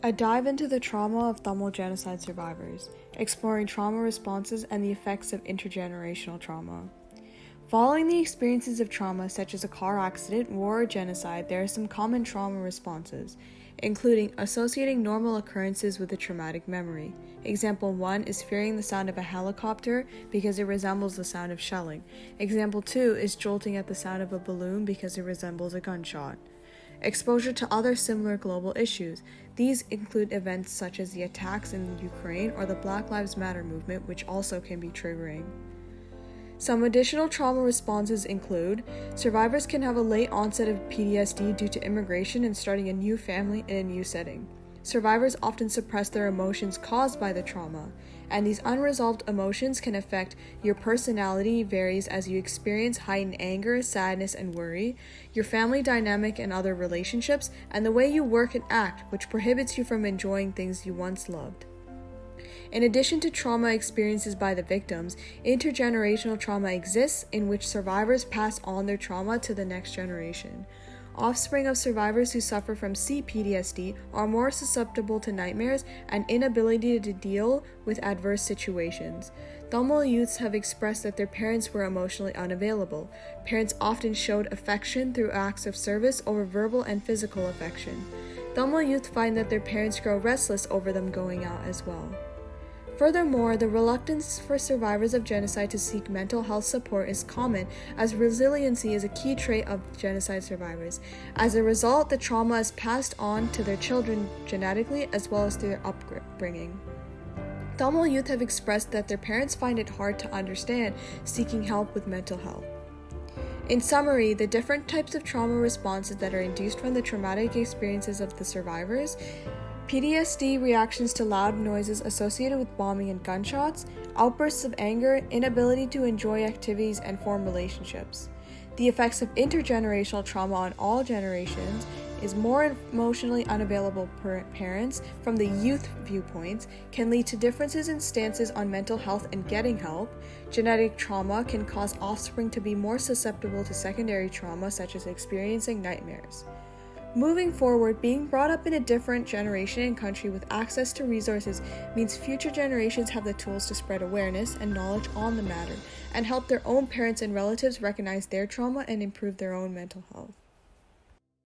A dive into the trauma of Tamil genocide survivors, exploring trauma responses and the effects of intergenerational trauma. Following the experiences of trauma such as a car accident, war, or genocide, there are some common trauma responses, including associating normal occurrences with a traumatic memory. Example 1 is fearing the sound of a helicopter because it resembles the sound of shelling. Example 2 is jolting at the sound of a balloon because it resembles a gunshot. Exposure to other similar global issues. These include events such as the attacks in Ukraine or the Black Lives Matter movement, which also can be triggering. Some additional trauma responses include survivors can have a late onset of PTSD due to immigration and starting a new family in a new setting. Survivors often suppress their emotions caused by the trauma, and these unresolved emotions can affect your personality varies as you experience heightened anger, sadness, and worry, your family dynamic and other relationships, and the way you work and act, which prohibits you from enjoying things you once loved. In addition to trauma experiences by the victims, intergenerational trauma exists in which survivors pass on their trauma to the next generation. Offspring of survivors who suffer from CPTSD are more susceptible to nightmares and inability to deal with adverse situations. Tamil youths have expressed that their parents were emotionally unavailable. Parents often showed affection through acts of service over verbal and physical affection. Tamil youth find that their parents grow restless over them going out as well. Furthermore, the reluctance for survivors of genocide to seek mental health support is common, as resiliency is a key trait of genocide survivors. As a result, the trauma is passed on to their children genetically as well as through their upbringing. Tamil youth have expressed that their parents find it hard to understand seeking help with mental health. In summary, the different types of trauma responses that are induced from the traumatic experiences of the survivors: PTSD reactions to loud noises associated with bombing and gunshots, outbursts of anger, inability to enjoy activities and form relationships. The effects of intergenerational trauma on all generations is more emotionally unavailable parents from the youth viewpoints, can lead to differences in stances on mental health and getting help. Genetic trauma can cause offspring to be more susceptible to secondary trauma such as experiencing nightmares. Moving forward, being brought up in a different generation and country with access to resources means future generations have the tools to spread awareness and knowledge on the matter and help their own parents and relatives recognize their trauma and improve their own mental health.